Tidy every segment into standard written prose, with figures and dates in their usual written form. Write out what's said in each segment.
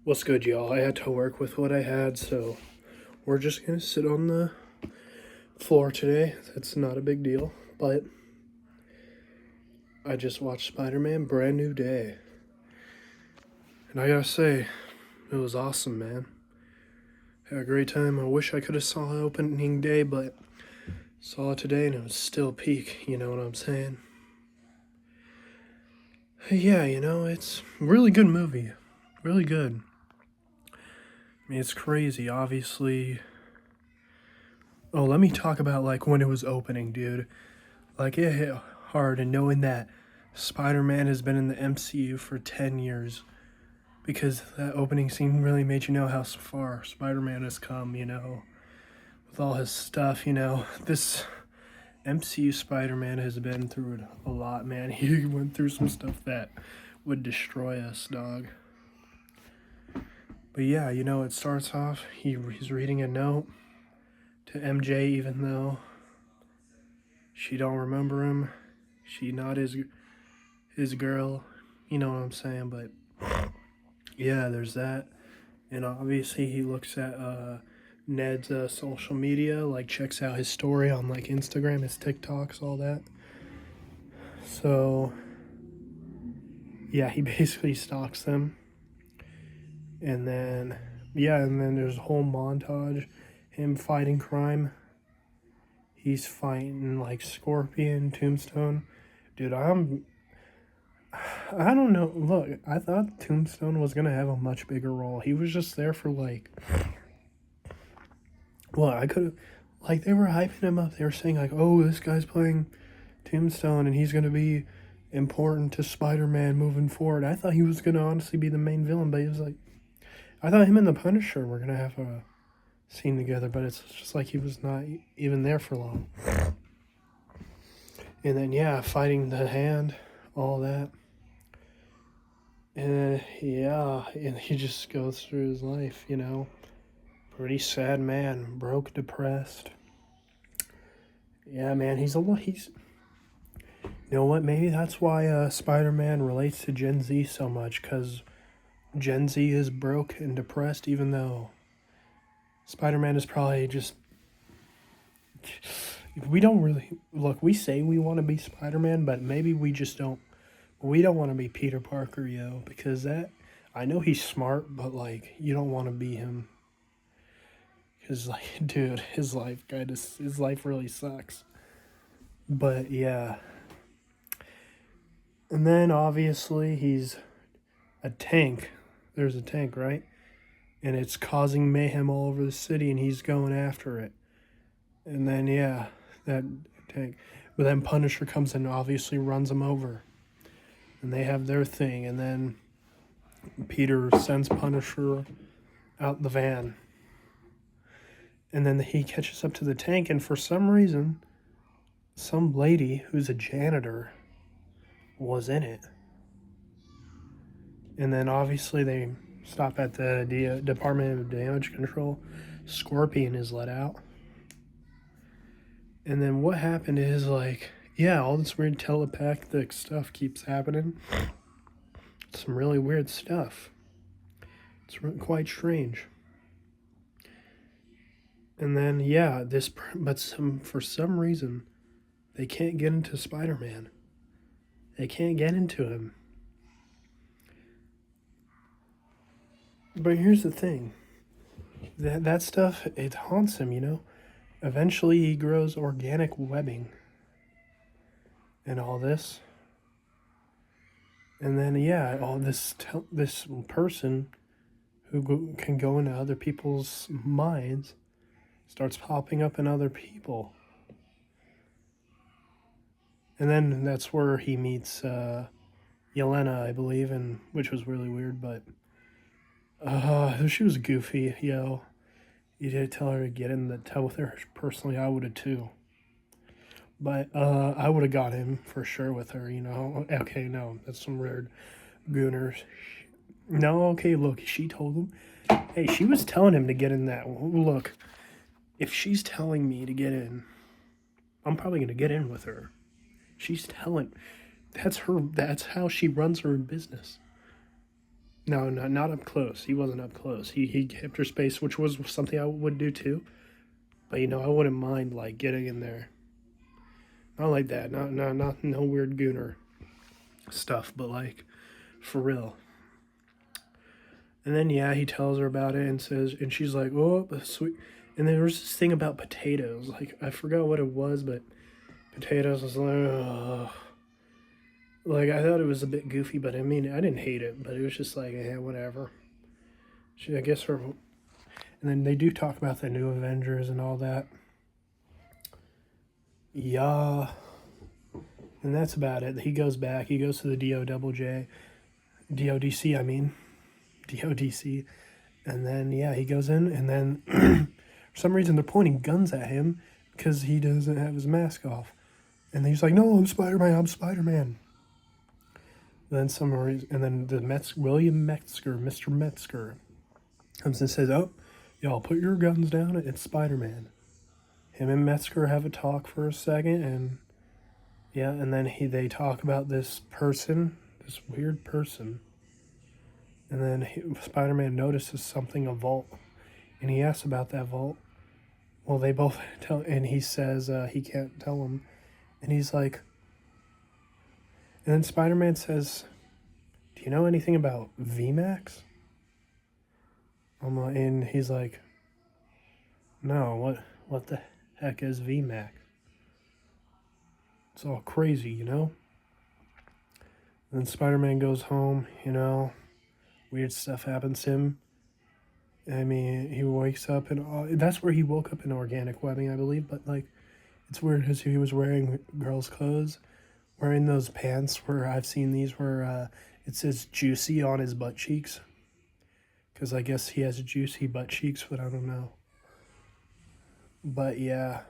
What's good, y'all? I had to work with what I had, so we're just gonna sit on the floor today. That's not a big deal, but I just watched Spider-Man Brand New Day, and I gotta say, it was awesome, man. Had a great time. I wish I could have saw it opening day, but saw it today and it was still peak, you know what I'm saying? Yeah, it's a really good movie. Really good. I mean, it's crazy, obviously. Oh, let me talk about like when it was opening, dude. Like it hit hard, and knowing that Spider-Man has been in the MCU for 10 years, because that opening scene really made you know how far Spider-Man has come, with all his stuff, This MCU Spider-Man has been through a lot, man. He went through some stuff that would destroy us, dog. But yeah, it starts off, he's reading a note to MJ, even though she don't remember him. She not his girl, you know what I'm saying? But yeah, there's that. And obviously he looks at Ned's social media, like checks out his story on like Instagram, his TikToks, all that. So yeah, he basically stalks them. And then there's a whole montage, him fighting crime. He's fighting like Scorpion, Tombstone. Dude, I don't know. Look, I thought Tombstone was gonna have a much bigger role. He was just there for like, well, I could have, like, they were hyping him up. They were saying like, oh, this guy's playing Tombstone and he's gonna be important to Spider-Man moving forward. I thought he was gonna honestly be the main villain, but he was like, I thought him and the Punisher were gonna have a scene together, but it's just like he was not even there for long. And then yeah, fighting the Hand, all that. And yeah, and he just goes through his life, Pretty sad man, broke, depressed. Yeah, man, he's. You know what? Maybe that's why Spider-Man relates to Gen Z so much, because Gen Z is broke and depressed, even though Spider-Man is probably just. We don't really look. We say we want to be Spider-Man, but maybe we just don't. We don't want to be Peter Parker, yo, because that. I know he's smart, but like you don't want to be him. Cause like, dude, his life really sucks. But yeah, and then obviously he's a tank. There's a tank, right? And it's causing mayhem all over the city, and he's going after it. And then yeah, that tank. But then Punisher comes and obviously runs him over, and they have their thing. And then Peter sends Punisher out the van, and then he catches up to the tank, and for some reason, some lady who's a janitor was in it. And then obviously they stop at the Department of Damage Control. Scorpion is let out. And then what happened is like, yeah, all this weird telepathic stuff keeps happening. Some really weird stuff. It's quite strange. And then yeah, for some reason, they can't get into Spider-Man. They can't get into him. But here's the thing. That stuff, it haunts him. Eventually he grows organic webbing and all this. And then yeah, all this person who can go into other people's minds starts popping up in other people. And then that's where he meets Yelena, I believe, and which was really weird, but she was goofy, yo. You did tell her to get in the tub with her. Personally, I would have too. But I would have got him for sure with her. Okay, no, that's some weird gooners. No, okay, look, she told him. Hey, she was telling him to get in that. Look, if she's telling me to get in, I'm probably going to get in with her. She's telling. That's how she runs her business. No, not up close. He wasn't up close. He kept her space, which was something I would do too. But I wouldn't mind like getting in there. Not like that. Not no weird gooner stuff, but like for real. And then yeah, he tells her about it and says, and she's like, "Oh, sweet." And there was this thing about potatoes. Like I forgot what it was, but potatoes was like, ugh. Like I thought it was a bit goofy, but I mean I didn't hate it, but it was just like, yeah, whatever. I guess her. And then they do talk about the new Avengers and all that. Yeah, and that's about it. He goes back. He goes to the DODC. I mean, DODC, and then yeah, he goes in, and then for some reason they're pointing guns at him because he doesn't have his mask off, and he's like, "No, I'm Spider-Man. I'm Spider-Man." And then William Metzger, Mr. Metzger, comes and says, "Oh, y'all put your guns down. It's Spider-Man." Him and Metzger have a talk for a second, and yeah, and then they talk about this weird person, and then Spider-Man notices something, a vault, and he asks about that vault. Well, they both tell, and he says he can't tell him, and he's like, and then Spider-Man says, "Do you know anything about VMAX?" And he's like, "No, what the heck is VMAX?" It's all crazy, And then Spider-Man goes home, weird stuff happens to him. I mean, he wakes up, and that's where he woke up in organic webbing, I believe, but, like, it's weird because he was wearing girls' clothes, wearing those pants where I've seen these where it says juicy on his butt cheeks, because I guess he has juicy butt cheeks, but I don't know. But, yeah.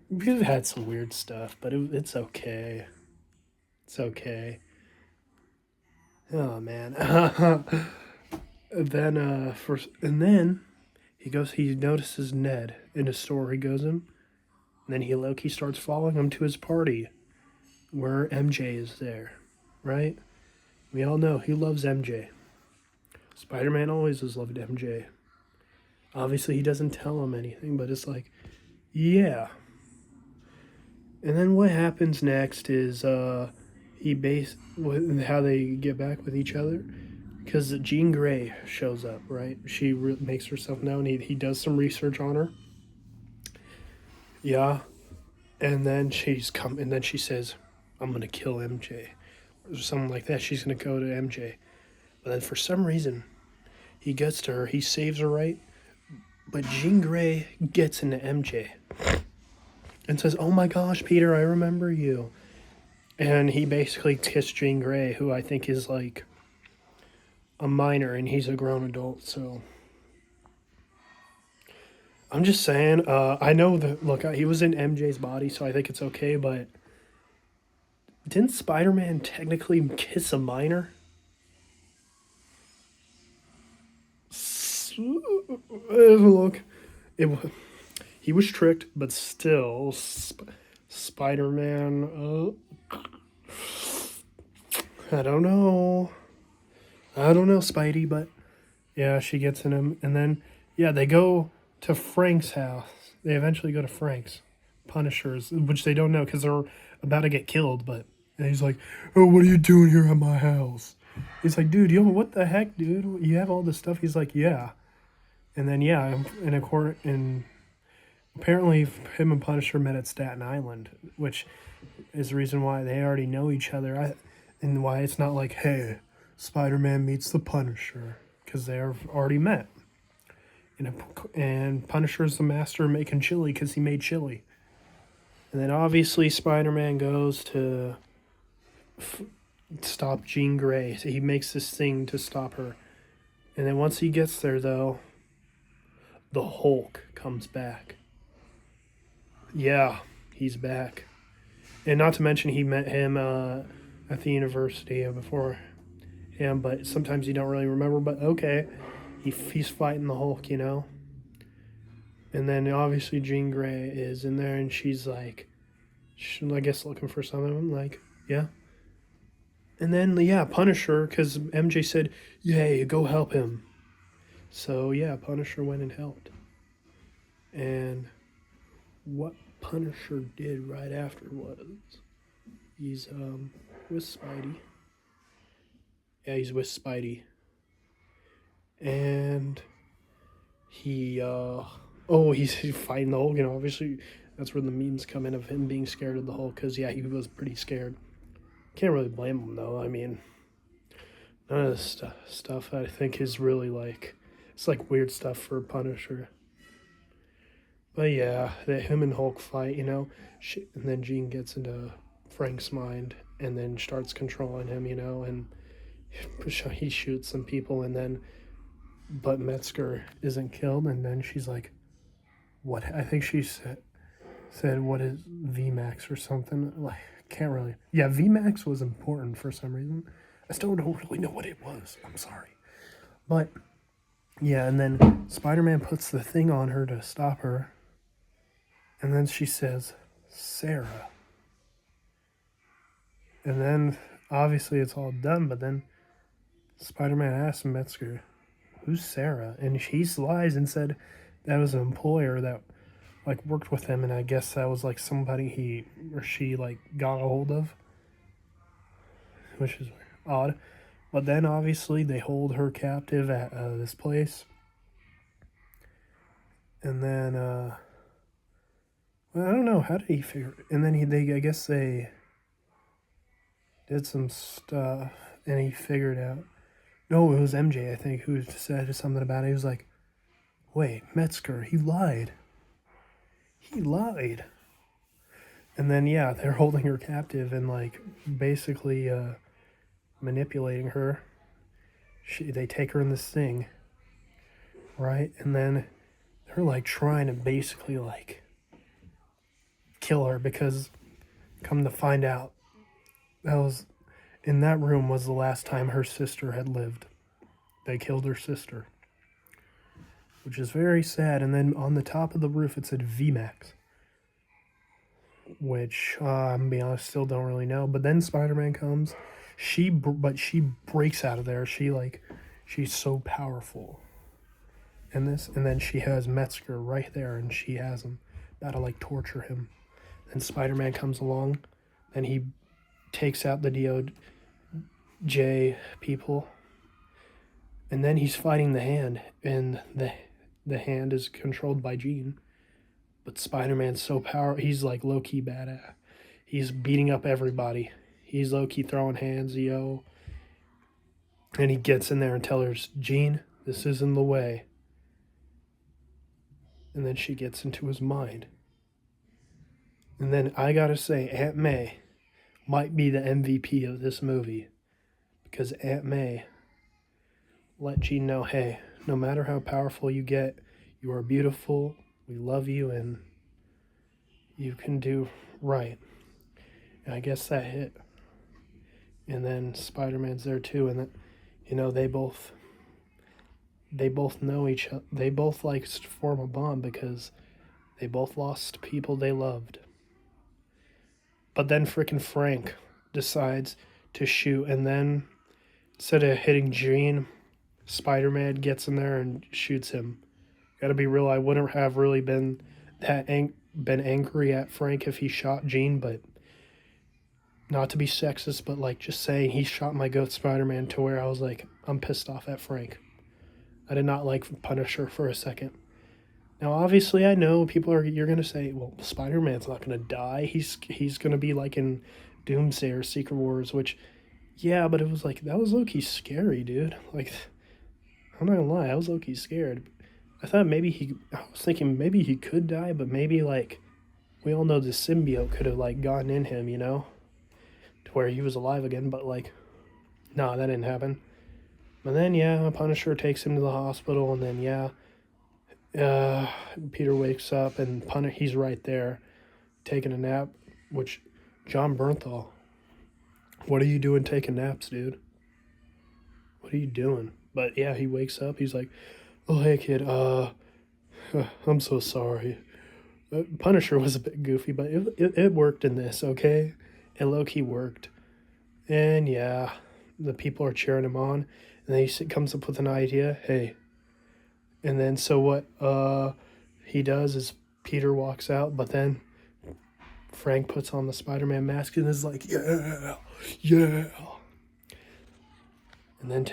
We've had some weird stuff, but it's okay. It's okay. Oh man. then he notices Ned in a store. He goes in, and then he starts following him to his party, where MJ is there, right? We all know he loves MJ. Spider-Man always has loved MJ. Obviously, he doesn't tell him anything, but it's like, yeah. And then what happens next is how they get back with each other, because Jean Grey shows up, right? She makes herself known. He does some research on her. Yeah, and then she says, "I'm gonna kill MJ," or something like that. She's gonna go to MJ, but then for some reason, he gets to her. He saves her, right? But Jean Grey gets into MJ and says, "Oh my gosh, Peter, I remember you." And he basically kissed Jean Grey, who I think is like a minor, and he's a grown adult, so. I'm just saying, I know that, look, he was in MJ's body, so I think it's okay, but didn't Spider-Man technically kiss a minor? Look, he was tricked, but still, Spider-Man, I don't know, Spidey, but yeah, she gets in him, and then, yeah, they go to Frank's house. They eventually go to Frank's. Punishers, which they don't know because they're about to get killed, but and he's like, "Oh, what are you doing here at my house?" He's like, "Dude, what the heck, dude? You have all this stuff?" He's like, "Yeah." And then, yeah, and apparently him and Punisher met at Staten Island, which is the reason why they already know each other. And why it's not like, hey, Spider-Man meets the Punisher, because they've already met. And Punisher's the master of making chili because he made chili. And then obviously Spider-Man goes to stop Jean Grey. So he makes this thing to stop her. And then once he gets there, though, the Hulk comes back. Yeah, he's back. And not to mention he met him at the university before him, but sometimes you don't really remember. But okay, he's fighting the Hulk, And then obviously Jean Grey is in there, and she's like, I guess looking for something. I'm like, yeah. And then, yeah, Punisher, because MJ said, "Yay, go help him." So, yeah, Punisher went and helped. And what Punisher did right after was he's with Spidey. Yeah, he's with Spidey. And he's fighting the Hulk, and obviously that's where the memes come in of him being scared of the Hulk, because, yeah, he was pretty scared. Can't really blame him, though. I mean, none of this stuff I think is really like, it's like weird stuff for Punisher. But yeah, that him and Hulk fight, and then Jean gets into Frank's mind and then starts controlling him, and he shoots some people, and then, but Metzger isn't killed, and then she's like, what? I think she said what is VMAX or something. Like, can't really. Yeah, VMAX was important for some reason. I still don't really know what it was. I'm sorry. But, yeah, and then Spider-Man puts the thing on her to stop her. And then she says, Sarah. And then, obviously, it's all done. But then Spider-Man asks Metzger, who's Sarah? And he lies and said that was an employer that, like, worked with him. And I guess that was, like, somebody he or she, like, got a hold of. Which is odd. But then, obviously, they hold her captive at this place. And then, well, I don't know. How did he figure it? And then I guess they did some stuff, and he figured out. No, it was MJ, I think, who said something about it. He was like, wait, Metzger, he lied. He lied. And then, yeah, they're holding her captive and, like, basically manipulating her. They take her in this thing, right? And then they're, like, trying to basically, like, kill her, because come to find out, in that room was the last time her sister had lived. They killed her sister, which is very sad. And then on the top of the roof it said VMAX, which I'm gonna be honest, still don't really know. But then Spider-Man comes, she breaks out of there. She's so powerful. And then she has Metzger right there, and she has him about to, like, torture him. Then Spider-Man comes along, and he takes out the DOJ people, and then he's fighting the Hand, and the Hand is controlled by Jean. But Spider-Man's so powerful, he's, like, low-key badass. He's beating up everybody. He's low-key throwing hands, yo. And he gets in there and tells her, Jean, this isn't the way. And then she gets into his mind. And then I gotta say, Aunt May might be the MVP of this movie, because Aunt May let Jean know, hey, no matter how powerful you get, you are beautiful, we love you, and you can do right. And I guess that hit. And then Spider-Man's there too, and then, they both know each other. They both, like, form a bond because they both lost people they loved. But then frickin' Frank decides to shoot, and then instead of hitting Jean, Spider-Man gets in there and shoots him. Gotta be real, I wouldn't have really been angry at Frank if he shot Jean, but not to be sexist, but, like, just saying he shot my goat Spider-Man to where I was like, I'm pissed off at Frank. I did not like Punisher for a second. Now, obviously, I know you're going to say, well, Spider-Man's not going to die. He's going to be like in Doomsday or Secret Wars, which, yeah, but it was like, that was low-key scary, dude. Like, I'm not going to lie, I was low-key scared. I was thinking maybe he could die, but maybe, like, we all know the symbiote could have, like, gotten in him, to where he was alive again, but, like, no, that didn't happen. And then, yeah, Punisher takes him to the hospital, and then, yeah, Peter wakes up, and he's right there taking a nap, which, John Bernthal, what are you doing taking naps, dude? What are you doing? But yeah, he wakes up, he's like, oh, hey, kid, I'm so sorry. Punisher was a bit goofy, but it worked in this, okay? It low-key worked. And yeah, the people are cheering him on. And then he comes up with an idea. Hey. And then so what he does is Peter walks out, but then Frank puts on the Spider-Man mask and is like, yeah, yeah. And then